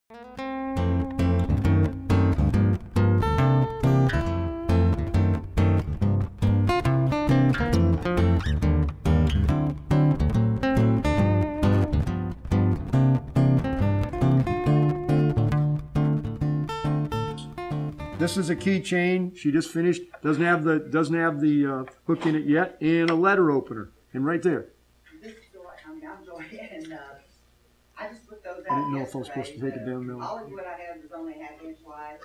This is a keychain. She just finished. Doesn't have the hook in it yet, and a letter opener. And right there. This is Joy. I'm Joy, and I just put those out. I didn't know if I was supposed to take it down now. All of what I had was only ½ inch wide,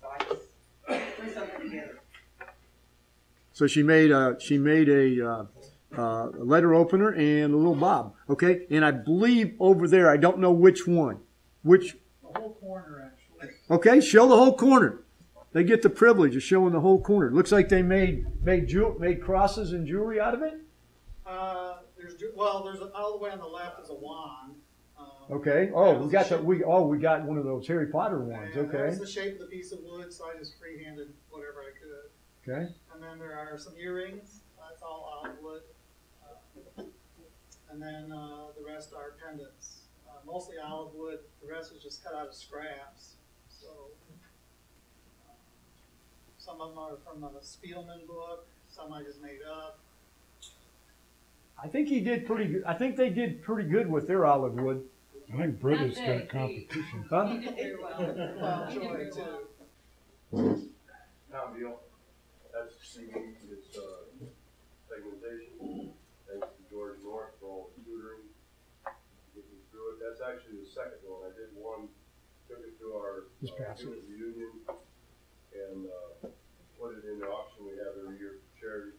so I just put something together. So she made a letter opener and a little bob. Okay, and I believe over there, I don't know which one. Which? The whole corner, actually. Okay, show the whole corner. They get the privilege of showing the whole corner. Looks like they made crosses and jewelry out of it. There's all the way on the left is a wand. Okay. Oh, we got one of those Harry Potter ones. Okay. That's the shape of the piece of wood, so I just freehanded whatever I could. Okay. And then there are some earrings. That's all olive wood. And then the rest are pendants, mostly olive wood. The rest is just cut out of scraps. So some of them are from the Spielman book. Some I just made up. I think he did pretty good. I think they did pretty good with their olive wood. I think Britta's got competition. Huh? He did very well. Well, He did Joy very too. well. Tom Deal, that's CD, it's segmentation. Thanks to George North for all the tutoring, getting me through it. That's actually the second one. I did one, took it to our student reunion, and put it in the auction we have every year for charity,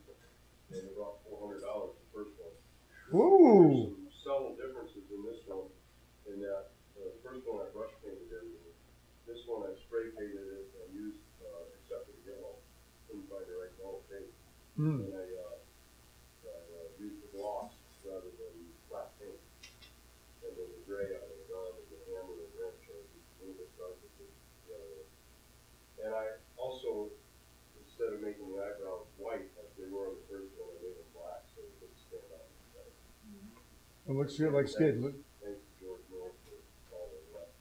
and about $400 the first one. Ooh. There's some subtle differences in this one, in that the first one I brush painted everything. This one I spray painted it and used except for the yellow. Couldn't find the right yellow paint. And I used the gloss rather than flat paint. And then the gray I was done, and the hammer and wrench I was a little bit darker than the other one. And I also, instead of making the eyebrows white like they were on the first one, I made them black so it would stand out. It looks good. Looks good. Thanks to George North for all of that.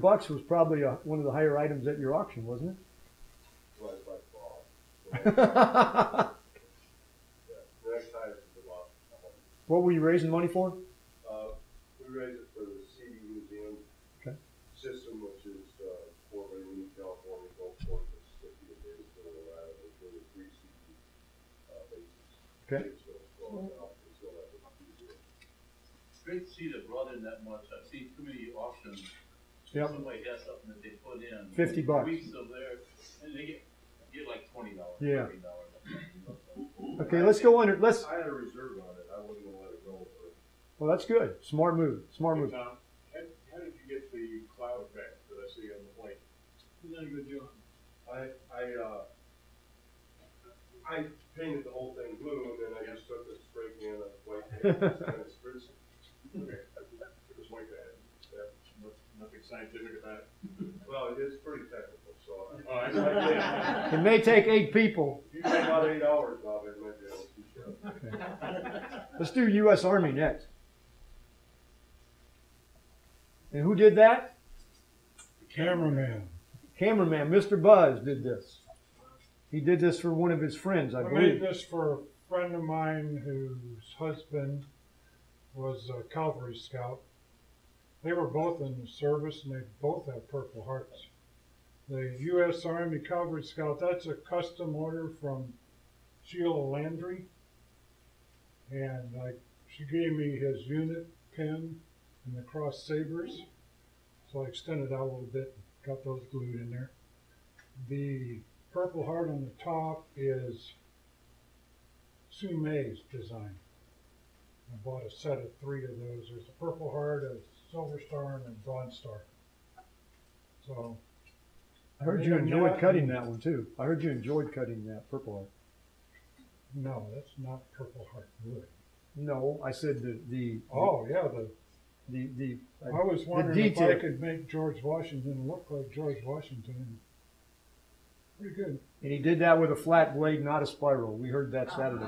$400 was probably one of the higher items at your auction, wasn't it? Well, it's like fall. What The next time is about were you raising money for? we raise it for the CD Museum system, which is Fort Wayne, California, Gulfport, Mississippi, and Davisville, Nevada. There's really 3 CD bases. Okay. It's great to see they brought in that much. I've seen too many auctions. Yep. Somebody has something that they put in. $50. Weeks of there, and they get like $20. Yeah. $30. Okay, let's go under. Let's. I had a reserve on it. I wasn't going to let it go. Well, that's good. Smart move. Smart move. Tom, how did you get the cloud effect that I see on the plate? You did a good job. I painted the whole thing blue, and then I just took the spray can of white paint and kind of spritz it. Okay, just like that. Yeah. Nothing scientific about it. Well, it's pretty technical, so. Oh, I like that. It may take 8 people. If you take about 8 hours, Bob, it might be able to teach you. Okay. Let's do U.S. Army next. And who did that? Cameraman. Cameraman, Mr. Buzz did this. He did this for one of his friends, I I made believe. this for a friend of mine whose husband was a cavalry scout. They were both in the service, and they both have Purple Hearts. The U.S. Army Cavalry Scout, that's a custom order from Sheila Landry. And she gave me his unit pin and the cross sabers. So I extended out a little bit and got those glued in there. The Purple Heart on the top is Sue May's design. I bought a set of 3 of those. There's a Purple Heart, a Silver Star, and a Bronze Star. So I heard you enjoyed cutting that one too. I heard you enjoyed cutting that Purple Heart. no, that's not Purple Heart wood. No, I said the Oh yeah, I was wondering if I could make George Washington look like George Washington. Pretty good. And he did that with a flat blade, not a spiral. We heard that Saturday.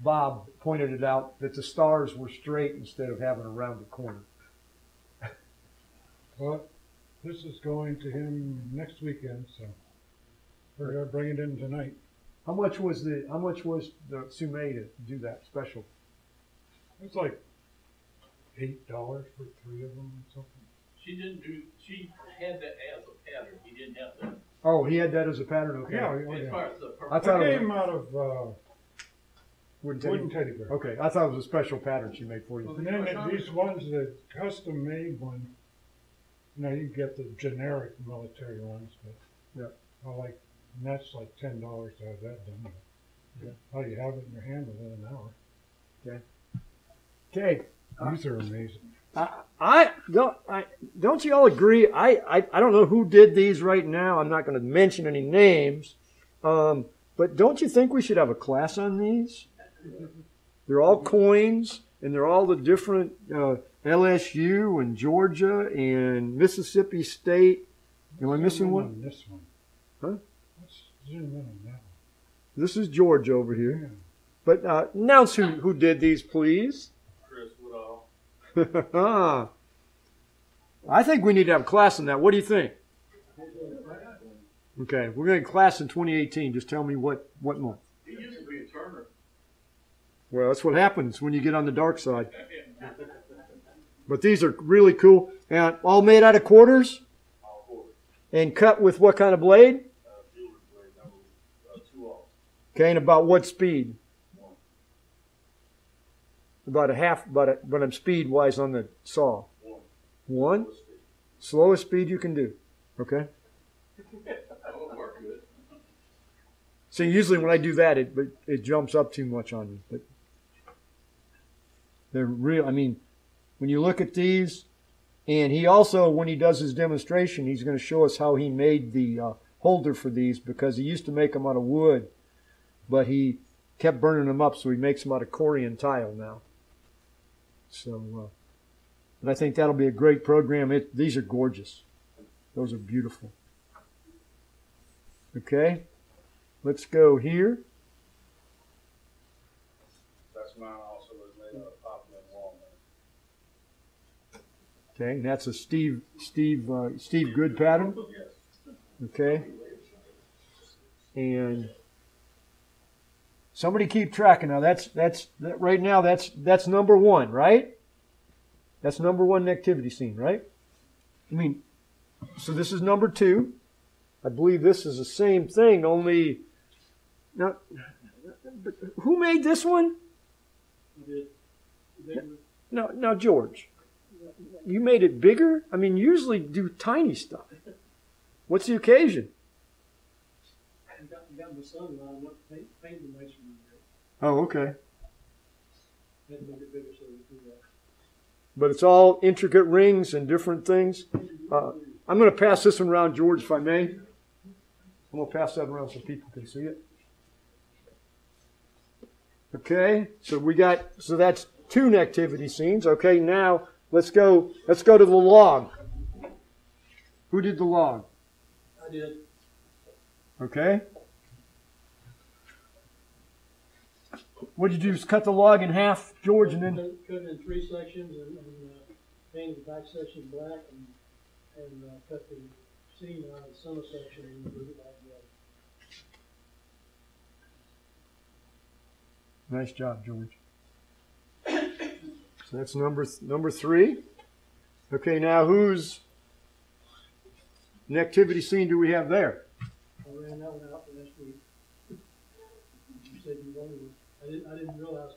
Bob pointed it out that the stars were straight instead of having a rounded corner. Well, this is going to him next weekend, so we're gonna bring it in tonight. How much was the Sume to do that special? It's like $8 for 3 of them or something. She had that as a pattern. He didn't have to. Oh, he had that as a pattern. Okay. Yeah, As far as the I thought I it came was out of wooden teddy bear. Okay, I thought it was a special pattern she made for you. And then these ones, the custom made one, you get the generic military ones, but Yeah. and that's like $10 to have that done. Yeah. Oh, you have it in your hand within an hour. Okay. These are amazing. Don't you all agree? I don't know who did these right now. I'm not going to mention any names, but don't you think we should have a class on these? They're all coins, and they're all the different LSU and Georgia and Mississippi State. Am I missing one? On this one. Huh? Let's zoom in on that one. This is Georgia over here. Yeah. But announce who did these, please. Chris Woodall. I think we need to have a class on that. What do you think? Okay, we're going to class in 2018. Just tell me what month. He used to be a Turner. Well, that's what happens when you get on the dark side. But these are really cool. And all made out of quarters? All four. And cut with what kind of blade? Jeweler's blade number 2-0. Okay, and about what speed? About but I'm speed-wise on the saw. 1. 1? Slowest speed you can do. Okay? That would work good. So usually when I do that, it jumps up too much on you. But they're real. I mean, when you look at these, and he also, when he does his demonstration, he's going to show us how he made the holder for these, because he used to make them out of wood, but he kept burning them up, so he makes them out of Korean tile now. So, but I think that'll be a great program. These are gorgeous. Those are beautiful. Okay, let's go here. That's mine also was made out of poplar and walnut. Okay, and that's a Steve Good pattern. Yes. Okay, and somebody keep tracking now. That's right now. That's number 1, right? That's number 1 activity scene, right? I mean, so this is number 2. I believe this is the same thing. Only now, but who made this one? No, George. You made it bigger? I mean, usually do tiny stuff. What's the occasion? I got my son lined up painting the masonry. Oh, okay. Had to make it bigger so we could do that. But it's all intricate rings and different things. I'm going to pass this one around, George, if I may. I'm going to pass that around so people can see it. Okay, so that's 2 activity scenes. Okay, now let's go to the log. Who did the log? I did. Okay. What did you do? Just cut the log in half, George, and then Cut it in 3 sections and painted the back section black and cut the seam out of the center section and glue it back together. nice job, George. So that's number 3. Okay, now whose activity scene do we have there? I ran that one out last week. You said you wanted it. I didn't realize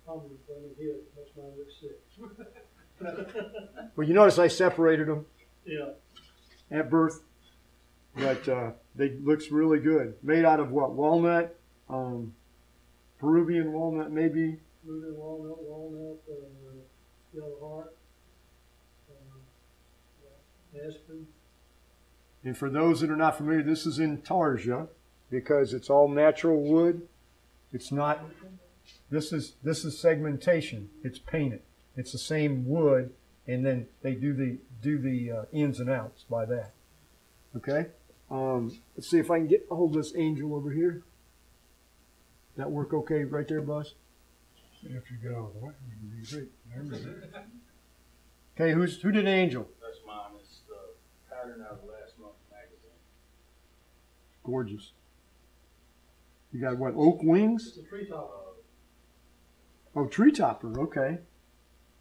Tom was playing here. That's why I look sick. Well, you notice I separated them Yeah. at birth, but they looks really good. Made out of what? Walnut, Peruvian walnut, maybe. Moving walnut, yellow heart, aspen. And for those that are not familiar, this is intarsia because it's all natural wood. It's not. This is segmentation. It's painted. It's the same wood, and then they do the ins and outs by that. Okay. Let's see if I can hold this angel over here. That work okay right there, Buzz? If you get out of the way, it would be great. There we go. Okay, who did Angel? That's mine, it's the pattern out of last month's magazine. Gorgeous. You got what, oak wings? It's a treetop. Oh, tree topper, okay.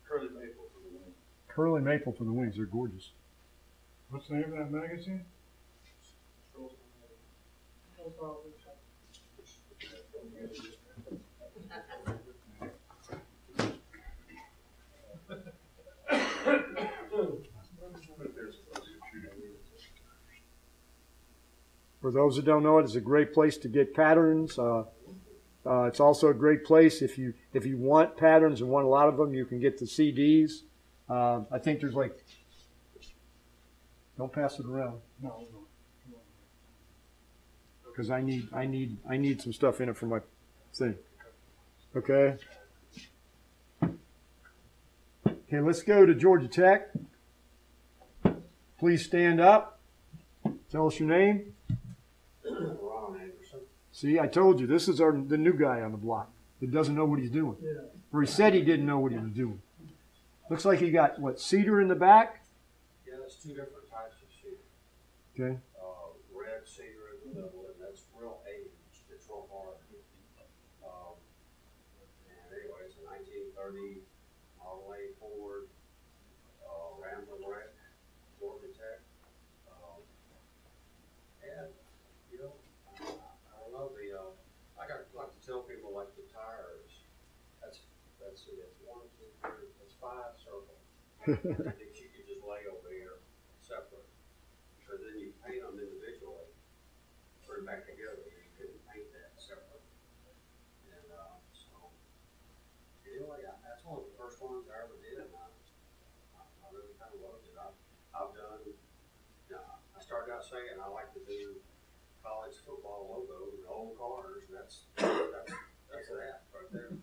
Curly maple for the wing. Curly maple for the wings, they're gorgeous. What's the name of that magazine? For those that don't know it, it's a great place to get patterns. It's also a great place if you want patterns and want a lot of them, you can get the CDs. I think there's like, don't pass it around No. because I need some stuff in it for my thing. Okay. Okay, let's go to Georgia Tech. Please stand up. Tell us your name. Ron Anderson. See, I told you, this is the new guy on the block that doesn't know what he's doing. Yeah. Or he said he didn't know what he was doing. Looks like he got, what, cedar in the back? Yeah, that's two different types of cedar. Okay. Red cedar in the middle, and that's real aged. It's real hard. And anyway, it's a 1930 Model A Ford Rambler wreck, Georgia Tech. And you know, I don't know I like to tell people like the tires. That's it. It's 1, 2, 3. It's 5 circles. That you could just lay over here separate. Because then you paint them individually, put them back together. You couldn't paint that separate. And so, anyway, that's one of the first ones I ever did. And I really kind of loved it. I've done, I started out saying I like to do college football logos and old cars. And that's that right there.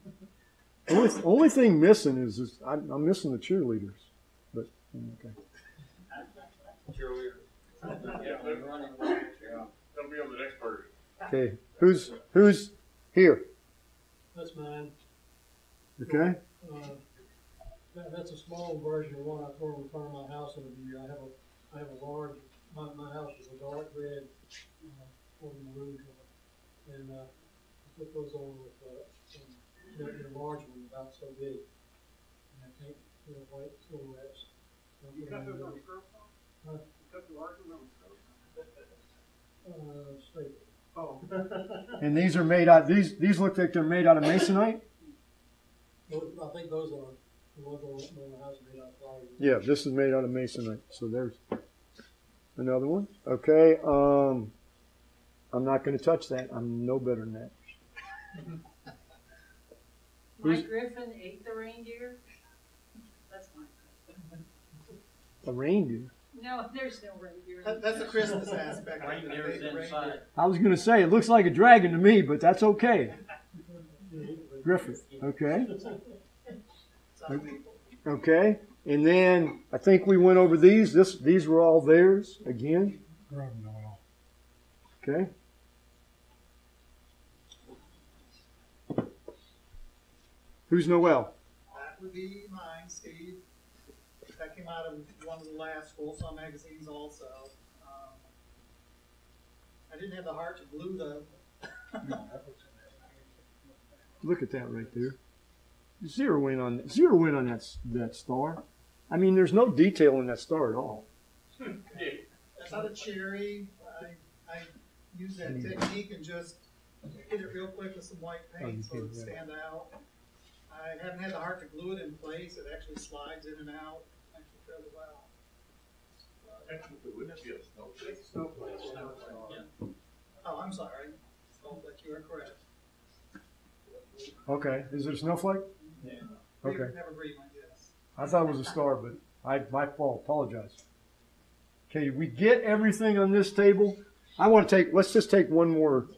Only thing missing is I'm missing the cheerleaders. But, okay. Cheerleader. Yeah, they're running. Yeah, they'll be on the next version. Okay, who's here? That's mine. Okay. That's a small version of one I throw in front of my house every year. I have a large, my house is a dark red, for the room color. And, I put those on with, a large one about so big. And I paint, white silhouettes. You cut those on the curve? Huh? You cut the large one on the curve? Straight. Oh. And these are made out. These look like they're made out of masonite. I think those are the ones on the house made out of flowers. Yeah, this is made out of masonite. So there's another one. Okay. I'm not going to touch that. I'm no better than that. My griffin ate the reindeer. That's my griffin. A reindeer. No, there's no reindeer. That's the Christmas aspect. Reindeer's inside. I was going to say it looks like a dragon to me, but that's okay. Griffith. Okay. Okay. And then I think we went over these. These were all theirs again. Grab Noel. Okay. Who's Noel? That would be mine, Steve. That came out of one of the last Full-Saw magazines also. I didn't have the heart to glue the... Look at that right there. Zero in on that star. I mean, there's no detail in that star at all. That's not a cherry. I use that technique and just hit it real quick with some white paint so it stand out. I haven't had the heart to glue it in place. It actually slides in and out actually fairly well. Technically, wouldn't it be a snowflake? Snowflake. Oh, I'm sorry. Snowflake, you are correct. Okay. Is it a snowflake? Yeah. Okay. Have agreement, yes. I thought it was a star, but my fault. Apologize. Okay, we get everything on this table. Let's just take one more.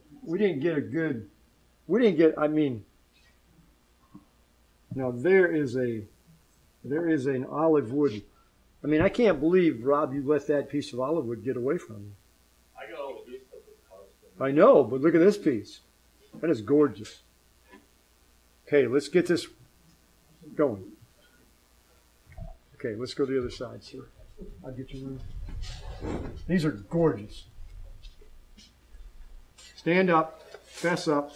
Now there is an olive wood. I mean, I can't believe, Rob, you let that piece of olive wood get away from you. I got all the good stuff at the house. I know, but look at this piece. That is gorgeous. Okay, let's get this going. Okay, let's go to the other side, sir. I'll get your room. These are gorgeous. Stand up, fess up.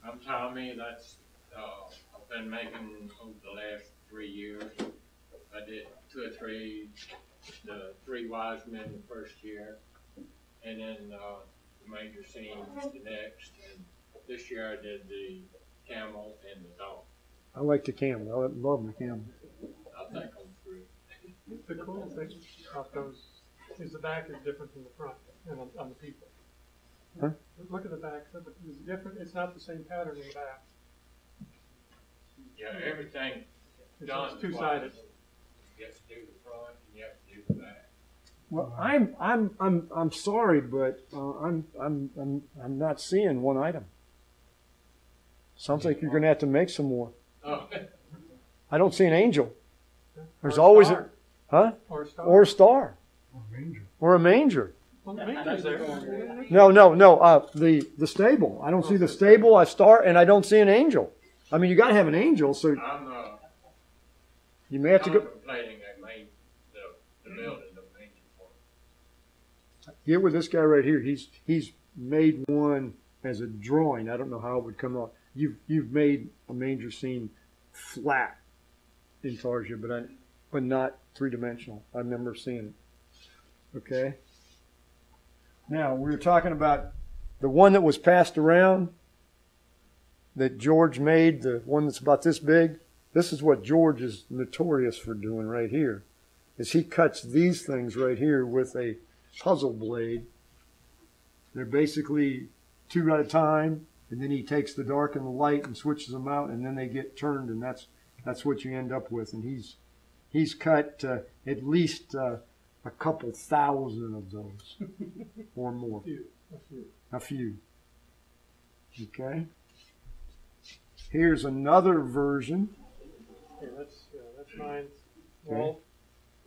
I'm Tommy. That's I've been making over the last 3 years. I did 2 or 3, the 3 wise men the first year, and then the major scene the next. And this year I did the camel and the dog. I like the camel. I love the camel. I think I'm through. The cool thing about those is the back is different from the front and on the people. Huh? Look at the back. It's different. It's not the same pattern in the back. Yeah, everything It's done two-sided. twice. You have to do the front and you have to do the back. Well, I'm sorry, but I'm not seeing one item. Sounds like you're going to have to make some more. Oh. I don't see an angel. There's Or a always star. huh? Or a star. Or a star. Or manger. Or a manger. Well, the manger's there. No. The stable. I don't see the stable, a star, and I don't see an angel. I mean, you got to have an angel, so I'm you may have to go. contemplating the building, the manger for. Get with this guy right here. He's made one as a drawing. I don't know how it would come out. You've made a manger scene flat in Tarsia, but not 3-dimensional. I remember seeing it. Okay. Now we were talking about the one that was passed around that George made, the one that's about this big. This is what George is notorious for doing right here, is he cuts these things right here with a puzzle blade. They're basically 2 at a time, and then he takes the dark and the light and switches them out, and then they get turned, and that's what you end up with. And he's cut at least a couple thousand of those or more. A few. Okay. Here's another version. Okay, that's mine. Walt.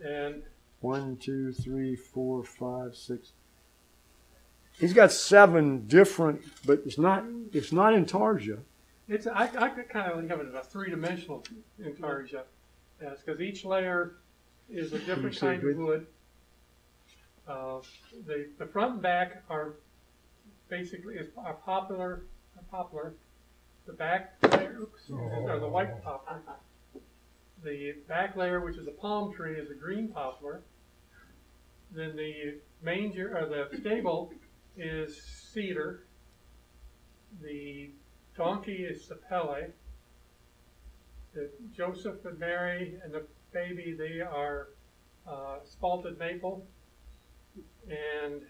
And 1, 2, 3, 4, 5, 6. He's got 7 different, but it's not in Tarsia. I could kind of think of it as a 3-dimensional Intarsia. Yes, because each layer is a different kind of wood. The front and back are basically are poplar. The back layer, are the white poplar. The back layer, which is a palm tree, is a green poplar. Then the manger or the stable is cedar. The donkey is sapele. The Joseph and Mary and the baby, they are spalted maple. And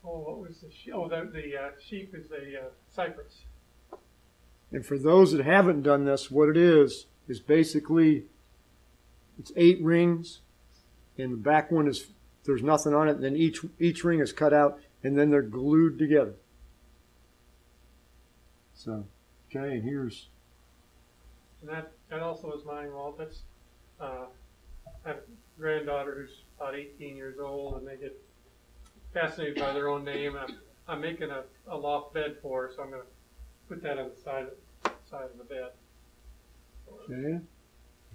what was the sheep? The sheep is a cypress. And for those that haven't done this, what it is basically it's 8 rings, and the back one is there's nothing on it. And then each ring is cut out, and then they're glued together. So, okay, here's. And that also is mine, Walt. That's I have a granddaughter who's about 18 years old, and they get fascinated by their own name. I'm making a loft bed for her, so I'm going to put that on the side of the bed. Okay. You know,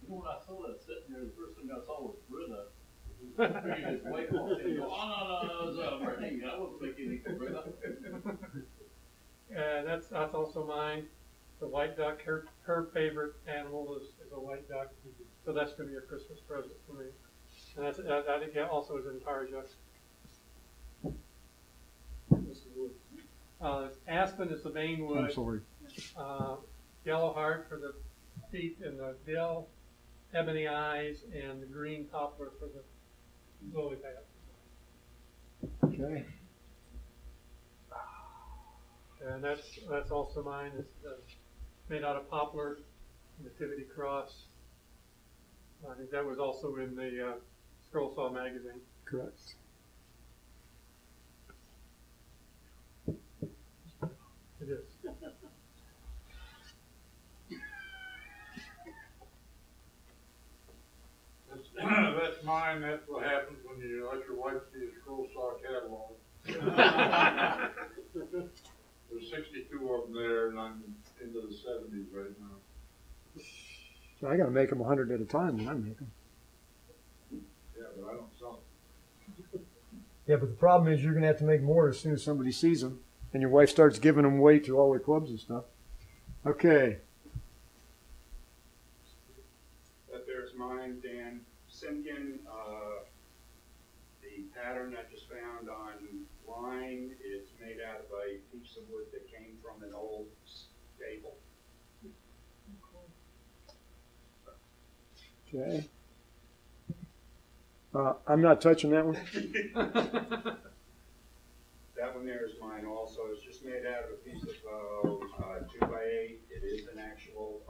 when I saw that sitting there, the first thing I saw was Britta. You just wait on it and go, oh, no, Brittany. I wasn't thinking anything, Britta. That's also mine. The white duck, her favorite animal is a white duck. So that's going to be a Christmas present for me. And I think that also is in Tarja. Aspen is the main wood. I'm sorry. Yellow heart for the feet and the bill. Ebony eyes and the green poplar for the lily pad. Okay. And that's also mine. It's made out of poplar, Nativity cross. I think that was also in the Scroll Saw magazine. Correct. It is. That's mine. That's what happens when you let your wife see a Scroll Saw catalog. There's 62 of them there, and I'm into the 70s right now. So I got to make them 100 at a time when I make them. Yeah, but I don't sell them. Yeah, but the problem is you're going to have to make more as soon as somebody sees them, and your wife starts giving them away to all the clubs and stuff. Okay. That there's mine, Dan Simkin. The pattern I just found online, it's made out of a piece of wood that came from an old stable. Okay. I'm not touching that one. That one there is mine also. It's just made out of a piece of 2x8. It is an actual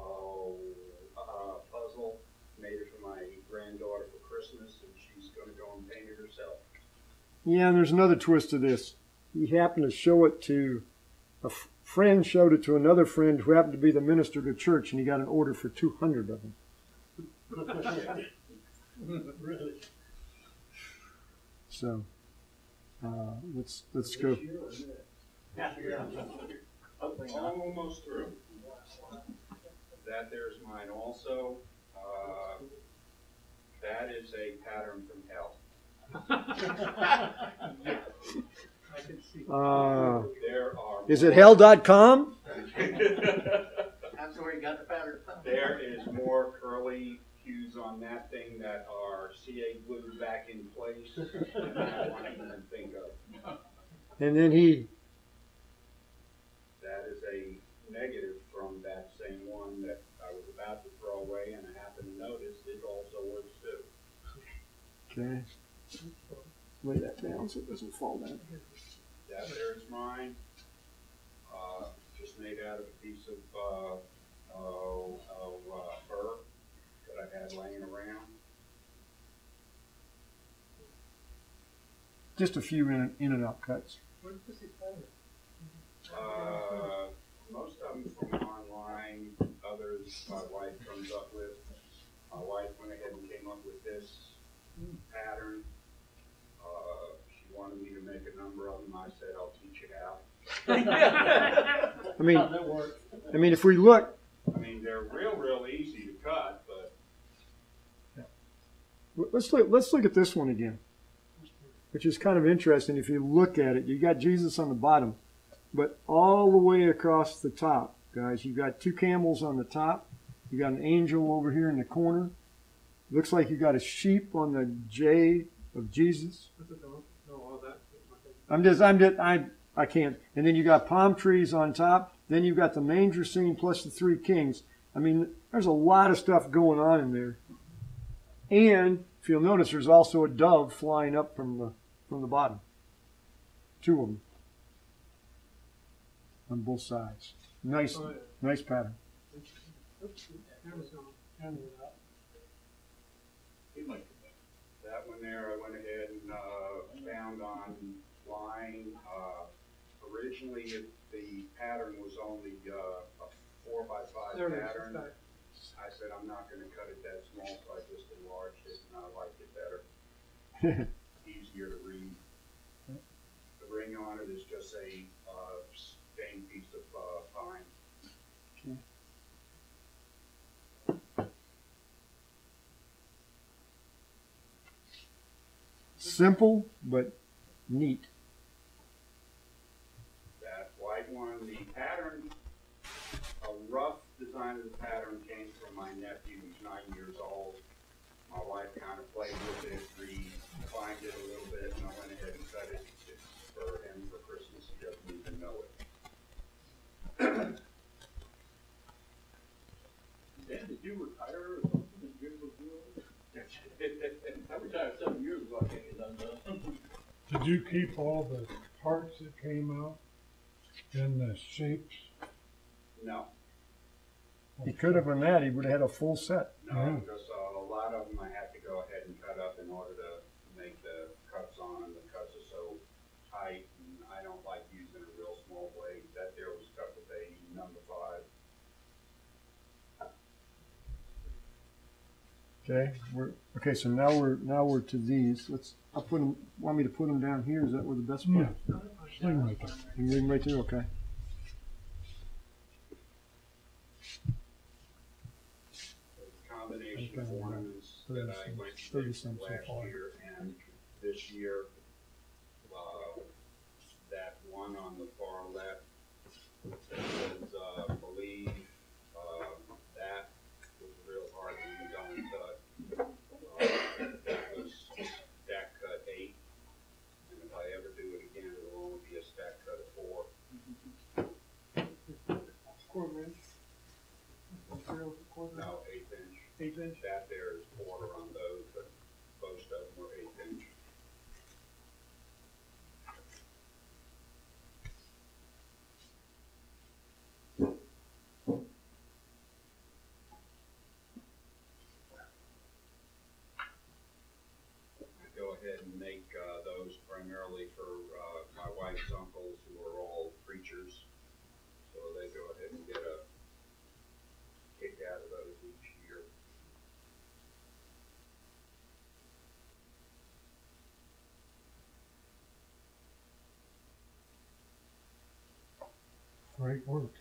puzzle. Made it for my granddaughter for Christmas, and she's going to go and paint it herself. Yeah, and there's another twist to this. He happened to show it to a friend, showed it to another friend who happened to be the minister to church, and he got an order for 200 of them. Really? So, let's go. Almost through. That there's mine also. That is a pattern from hell. There are. Is it hell.com? That's where you got the pattern. There is more curly cues on that thing that are CA glued back in place than I want to even think of. And then he, That is a negative from that same one that I was about to throw away, and I happened to notice it also works too. okay, lay that down so it doesn't fall down. That there's mine. Just made out of a piece of fur that I had laying around. Just a few in and out cuts. Where did this pattern? Most of them from online, others my wife comes up with. My wife went ahead and came up with this pattern. She wanted me to make a number of them. I said, I'll teach you how. I mean, if we look, I mean, they're real easy to cut, but let's look at this one again, which is kind of interesting. If you look at it, you got Jesus on the bottom, but all the way across the top, guys, you got two camels on the top. You got an angel over here in the corner. Looks like you got a sheep on the J of Jesus. I can't. And then you got palm trees on top. Then you've got the manger scene plus the three kings. I mean, there's a lot of stuff going on in there. And if you'll notice, there's also a dove flying up from the bottom. Two of them on both sides. Nice pattern. that one there I went ahead and found online. Originally, the pattern was only a 4x5 pattern. I said I'm not going to cut it that small, so I just enlarged it, and I liked it better. Easier to read. The ring on it is just a stained piece of pine. Simple, but neat. That white one, the pattern, a rough design of the pattern came from my nephew, who's 9 years old. My wife kind of played with it, refined it a little bit, and I went ahead and cut it. It's for him for Christmas. He doesn't even know it. Dan, did you retire or something? Did you ever do it? I retired 7 years ago, I can't get undone. Did you keep all the parts that came out and the shapes? No. He could have done that. He would have had a full set. No, because a lot of them I had to go ahead and cut up in order to make the cuts on them. The cuts are so tight, and I don't like using a real small blade. That there was cut with a number 5. Okay. So now we're to these. I'll put them. Want me to put them down here? Is that where the best part? Yeah. Sling right there. You can leave them right there. Okay. combination of ornaments that I went to 30 cents so last far. year and this year. That one on the far left says, believe, that was real hard when going cut. That was stack cut 8, and if I ever do it again, it'll only be a stack cut of 4. Quarter inch. Material quarter. No, 1/8 inch. 1/8 inch. That there is quarter on those, but most of them were 1/8 inch. Go ahead and make those primarily for my wife's uncles who are all preachers. So they go ahead and get a kick out of those each year. Great work.